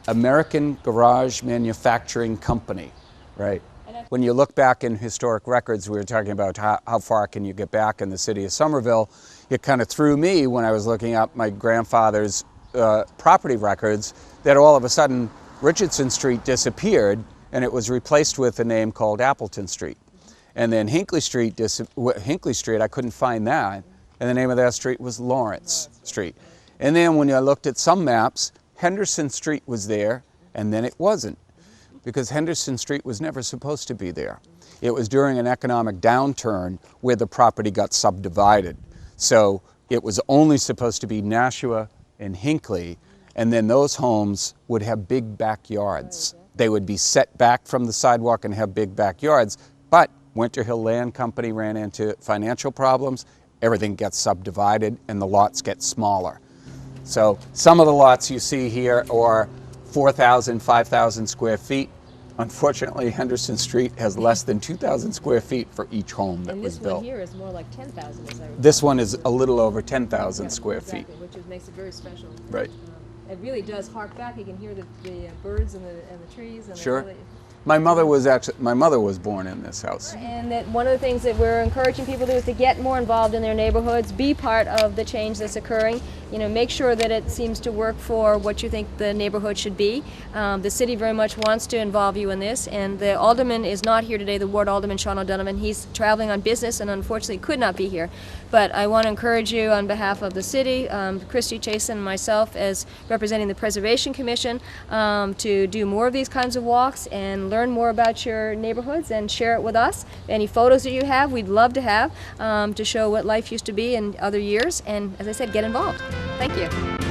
American Garage Manufacturing Company, right? When you look back in historic records, we were talking about how far can you get back in the city of Somerville. It kind of threw me when I was looking up my grandfather's property records that all of a sudden Richardson Street disappeared and it was replaced with a name called Appleton Street. And then Hinckley Street, I couldn't find that, and the name of that street was Lawrence Street. And then when I looked at some maps, Henderson Street was there, and then it wasn't, because Henderson Street was never supposed to be there. It was during an economic downturn where the property got subdivided. So it was only supposed to be Nashua and Hinckley, and then those homes would have big backyards. They would be set back from the sidewalk and have big backyards, but Winter Hill Land Company ran into financial problems, everything gets subdivided and the lots get smaller. So some of the lots you see here are 4,000, 5,000 square feet. Unfortunately, Henderson Street has less than 2,000 square feet for each home that was built. And this one here is more like 10,000, as I recall. This one is a little over 10,000 square feet. Which makes it very special. Right. It really does hark back. You can hear the birds and the trees. And sure. My mother was born in this house. And that one of the things that we're encouraging people to do is to get more involved in their neighborhoods, be part of the change that's occurring. You know, make sure that it seems to work for what you think the neighborhood should be. The city very much wants to involve you in this, and the alderman is not here today, the ward alderman, Sean O'Donovan. He's traveling on business and unfortunately could not be here. But I want to encourage you on behalf of the city, Christy Chasen and myself as representing the Preservation Commission, to do more of these kinds of walks and learn more about your neighborhoods and share it with us. Any photos that you have, we'd love to have to show what life used to be in other years. And as I said, get involved. Thank you.